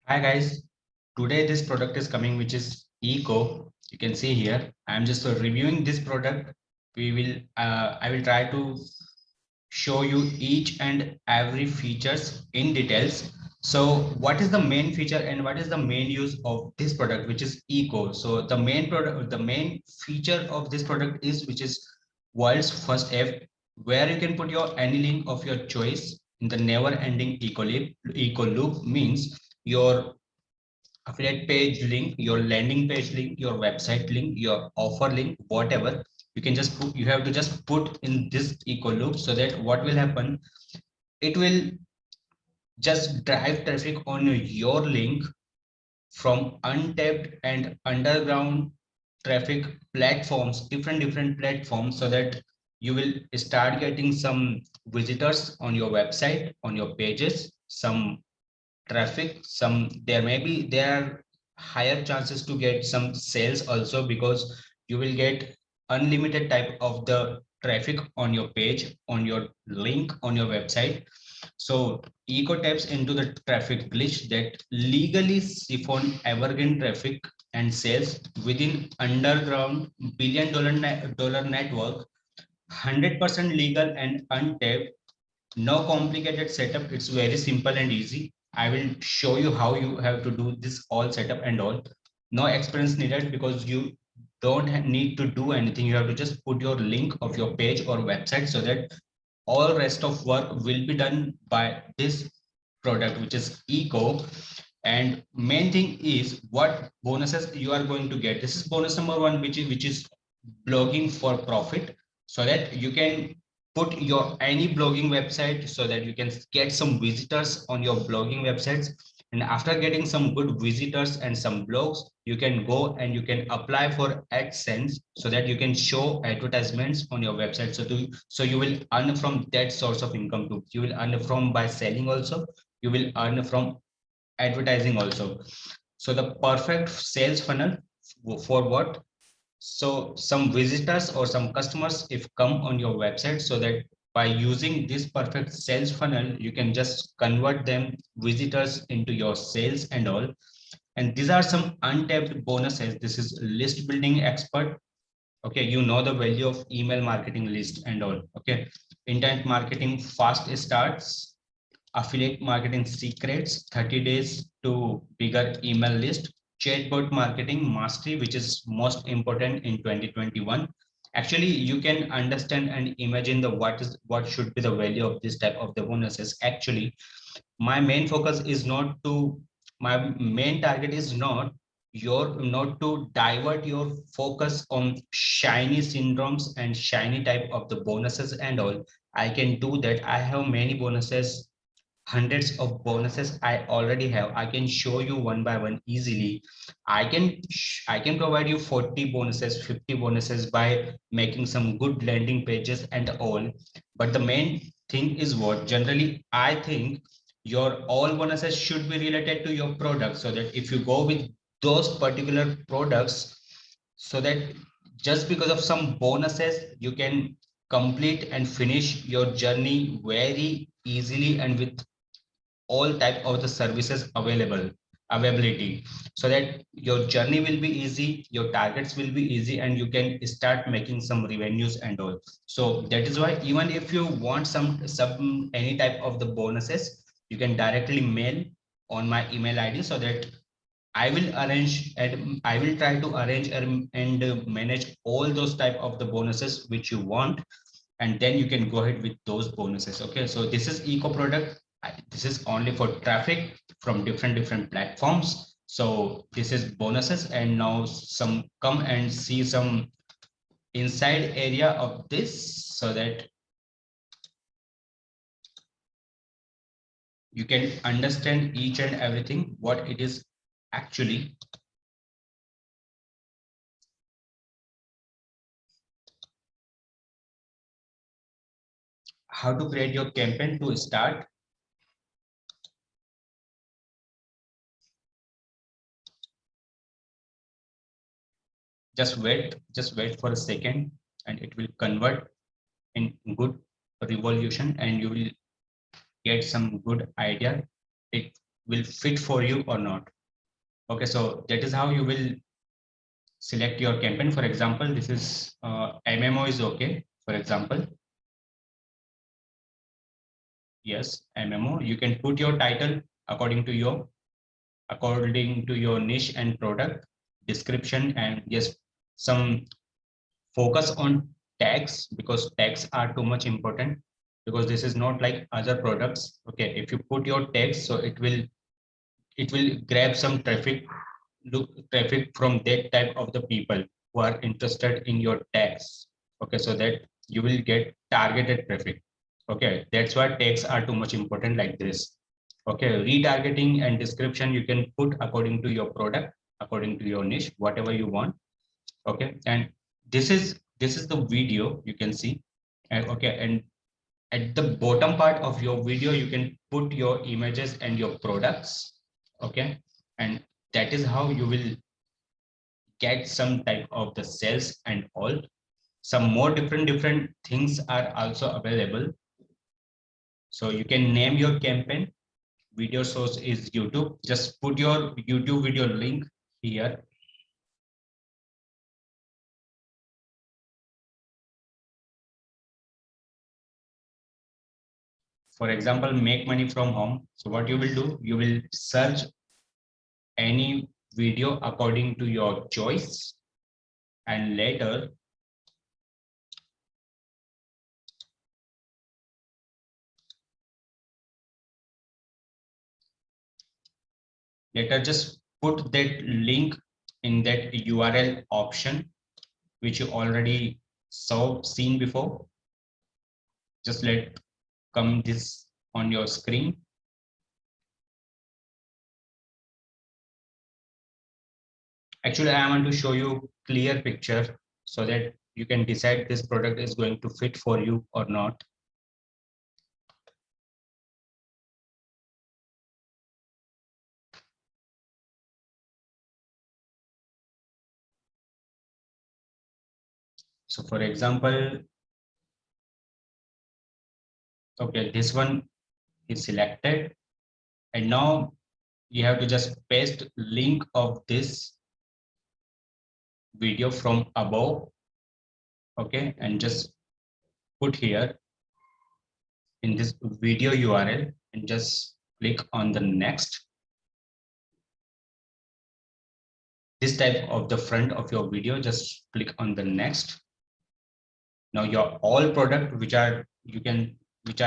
Hi guys, today this product is coming which is Eco. You can see here. I'm just reviewing this product. I will try to show you each and every features in details. So what is the main feature and what is the main use of this product which is Eco? So the main feature of this product is which is world's first app where you can put your any link of your choice in the never ending eco loop means your affiliate page link, your landing page link, your website link, your offer link, whatever you can just put, you have to just put in this eco loop so that what will happen, it will just drive traffic on your link from untapped and underground traffic platforms, different platforms, so that you will start getting some visitors on your website, on your pages, some traffic, some there are higher chances to get some sales also, because you will get unlimited type of the traffic on your page, on your link, on your website. So eco taps into the traffic glitch that legally siphon evergreen traffic and sales within underground billion dollar network. 100% legal and untapped, no complicated setup. It's very simple and easy. I will show you how you have to do this all setup and all. No experience needed, because you don't need to do anything. You have to just put your link of your page or website, so that all rest of work will be done by this product which is Eco. And main thing is what bonuses you are going to get. This is bonus number one, which is blogging for profit, so that you can put your any blogging website, so that you can get some visitors on your blogging websites. And after getting some good visitors and some blogs, you can go and you can apply for AdSense, so that you can show advertisements on your website. So you will earn from that source of income too. You will earn from by selling also, you will earn from advertising also. So the perfect sales funnel for what? So some visitors or some customers if come on your website, so that by using this perfect sales funnel, you can just convert them visitors into your sales and all. And these are some untapped bonuses. This is list building expert. Okay, you know the value of email marketing list and all. Okay, intent marketing fast starts, affiliate marketing secrets, 30 days to bigger email list, chatbot marketing mastery, which is most important in 2021. Actually, you can understand and imagine the what should be the value of this type of the bonuses. Actually, my main focus is not to, my main target is not to divert your focus on shiny syndromes and shiny type of the bonuses and all. I can do that. I have many bonuses, hundreds of bonuses I already have. I can show you one by one easily. I can provide you 40 bonuses, 50 bonuses by making some good landing pages and all. But the main thing is what generally I think your all bonuses should be related to your product, so that if you go with those particular products, so that just because of some bonuses you can complete and finish your journey very easily and with all type of the services availability, so that your journey will be easy, your targets will be easy, and you can start making some revenues and all. So that is why even if you want some any type of the bonuses, you can directly mail on my email ID, so that I will arrange and I will try to arrange and manage all those type of the bonuses which you want, and then you can go ahead with those bonuses. Okay, so this is Eco product. This is only for traffic from different platforms. So this is bonuses, and now some come and see some inside area of this, so that you can understand each and everything what it is actually. How to create your campaign to start. Just wait for a second, and it will convert in good revolution, and you will get some good idea. will fit for you or not. Okay, so that is how you will select your campaign. For example, this is MMO is okay. For example, yes, MMO. You can put your title according to your niche and product description, and just some focus on tags, because tags are too much important, because this is not like other products. Okay, if you put your tags, so it will grab some traffic from that type of the people who are interested in your tags. Okay, so that you will get targeted traffic. Okay, that's why tags are too much important like this. Okay, retargeting and description you can put according to your product, according to your niche, whatever you want. Okay, and this is the video you can see. Okay, and at the bottom part of your video you can put your images and your products. Okay, and that is how you will get some type of the sales and all. Some more different things are also available. So you can name your campaign. Video source is YouTube. Just put your YouTube video link here. For example, make money from home. So what you will do, you will search any video according to your choice, and later just put that link in that URL option which you already seen before. Just let come this on your screen. Actually, I want to show you clear picture so that you can decide this product is going to fit for you or not. So for example, okay, this one is selected, and now you have to just paste link of this video from above. Okay, and just put here in this video URL and just click on the next. This type of the front of your video, just click on the next. Now your all product which are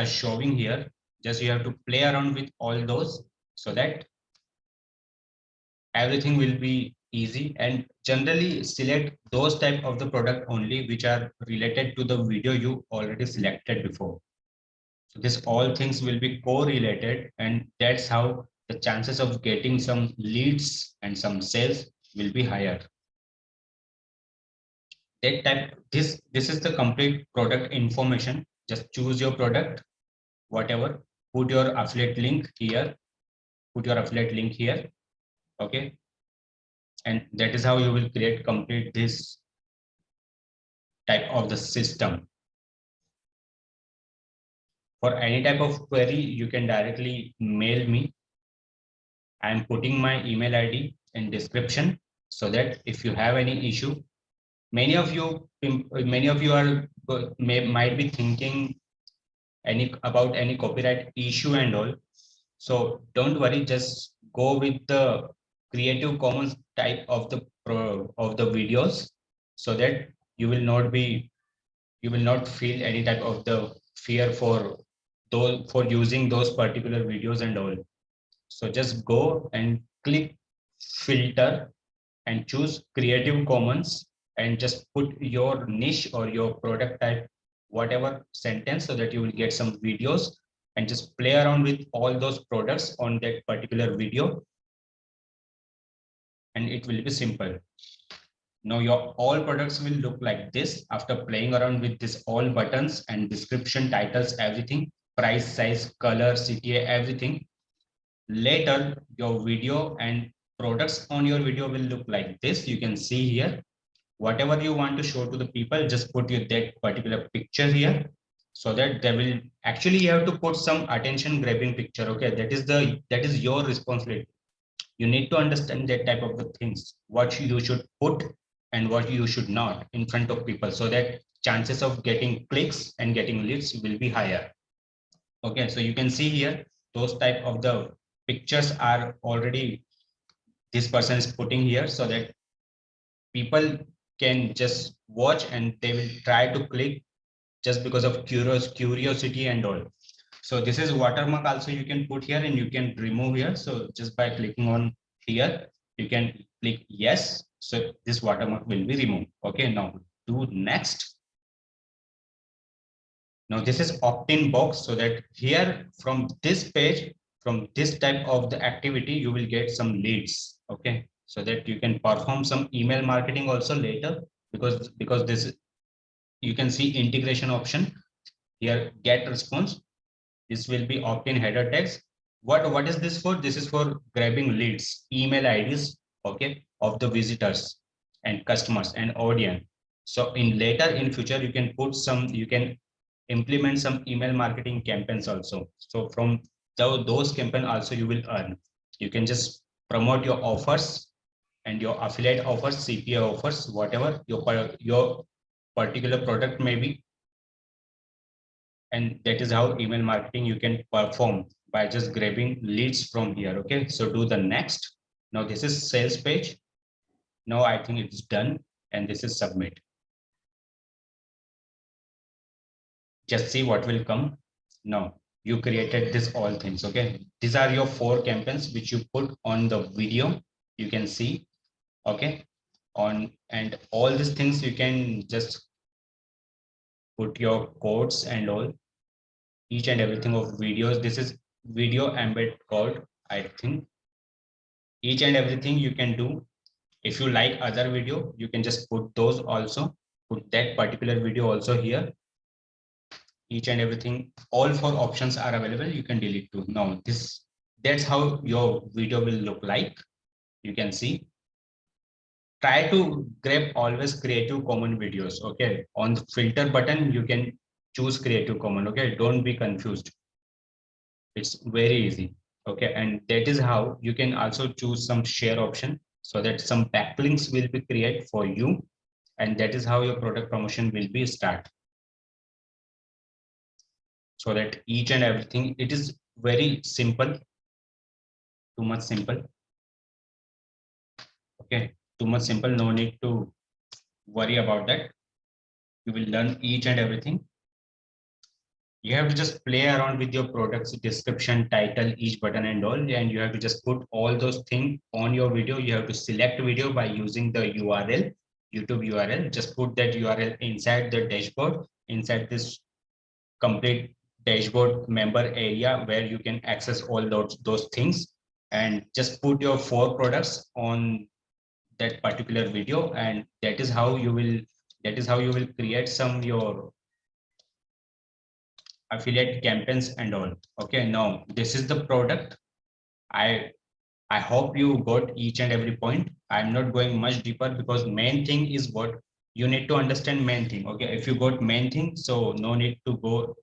showing here, just you have to play around with all those so that everything will be easy, and generally select those type of the product only which are related to the video you already selected before. So this all things will be correlated, and that's how the chances of getting some leads and some sales will be higher. That type, this is the complete product information. Just choose your product, whatever, put your affiliate link here, okay, and that is how you will create complete this type of the system. For any type of query, you can directly mail me. I am putting my email ID in description so that if you have any issue, many of you are might be thinking about any copyright issue and all. So don't worry, just go with the Creative Commons type of the videos, so that you will not feel any type of the fear for using those particular videos and all. So just go and click filter and choose Creative Commons, and just put your niche or your product type, whatever sentence, so that you will get some videos, and just play around with all those products on that particular video, and it will be simple. Now your all products will look like this after playing around with this all buttons and description, titles, everything, price, size, color, CTA, everything. Later, your video and products on your video will look like this. You can see here, whatever you want to show to the people, just put your that particular picture here. so that they will actually, you have to put some attention grabbing picture. Okay, that is your responsibility. You need to understand that type of the things, what you should put and what you should not in front of people, so that chances of getting clicks and getting leads will be higher. Okay, so you can see here those type of the pictures are already this person is putting here, so that people can just watch and they will try to click just because of curiosity and all. So this is watermark also you can put here and you can remove here. So just by clicking on here, you can click yes. So this watermark will be removed. Okay, now do next. Now this is opt-in box, so that here from this page, from this type of the activity, you will get some leads. Okay, so that you can perform some email marketing also later, because this, you can see integration option here, get response. This will be opt-in header text. What is this for? This is for grabbing leads, email IDs, okay, of the visitors and customers and audience. So in later in future, you can put some, you can implement some email marketing campaigns also. So from those campaign also you will earn. You can just promote your offers and your affiliate offers, CPA offers, whatever your particular product may be, and that is how email marketing you can perform by just grabbing leads from here. Okay, so do the next. Now this is sales page. Now I think it's done, and this is submit. Just see what will come. Now you created this all things. Okay, these are your 4 campaigns which you put on the video. You can see. Okay, on, and all these things you can just put your codes and all, each and everything of videos. This is video embed code, I think. Each and everything you can do. If you like other video, you can just put those also, put that particular video also here. Each and everything, all 4 options are available. You can delete too. Now this, that's how your video will look like. You can see, try to grab always creative common videos. Okay, on the filter button you can choose creative common. Okay, don't be confused, it's very easy. Okay, and that is how you can also choose some share option, so that some backlinks will be created for you, and that is how your product promotion will be start. So that each and everything, it is very simple, too much simple. Okay, too much simple, no need to worry about that. You will learn each and everything. You have to just play around with your products description, title, each button and all, and you have to just put all those things on your video. You have to select video by using the URL, YouTube URL. Just put that URL inside the dashboard, inside this complete dashboard member area where you can access all those things, and just put your 4 products on that particular video, and that is how you will, that is how you will create some your affiliate campaigns and all. Okay, now this is the product. I i hope you got each and every point. I'm not going much deeper, because main thing is what you need to understand, main thing. Okay, if you got main thing, so no need to go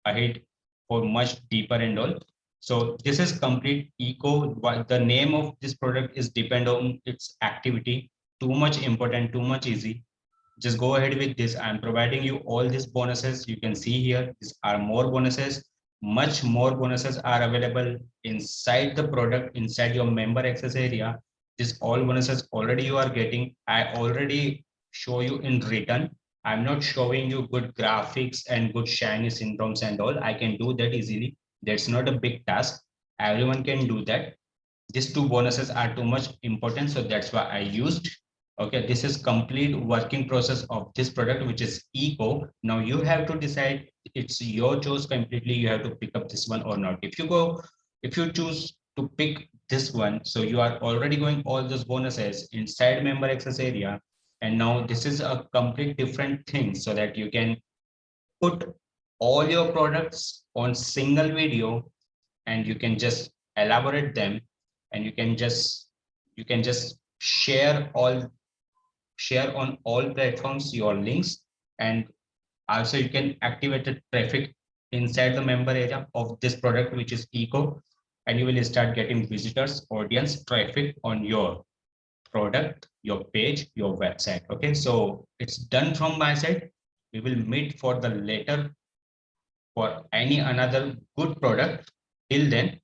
ahead for much deeper and all. So this is complete eco. What the name of this product is depend on its activity. Too much important, too much easy. Just go ahead with this. I'm providing you all these bonuses. You can see here, these are more bonuses. Much more bonuses are available inside the product, inside your member access area. This all bonuses already you are getting. I already show you in written. I'm not showing you good graphics and good shiny syndromes and all. I can do that easily. That's not a big task. Everyone can do that. These 2 bonuses are too much important, so that's why I used. Okay, this is complete working process of this product, which is eco. Now you have to decide, it's your choice completely. You have to pick up this one or not. If you choose to pick this one, so you are already going all those bonuses inside member access area, and now this is a complete different thing, so that you can put all your products on single video, and you can just elaborate them, and you can just share on all platforms your links, and Also, you can activate the traffic inside the member area of this product, which is Eco, and you will start getting visitors, audience, traffic on your product, your page, your website. Okay, so it's done from my side. We will meet for the later for any another good product. Till then,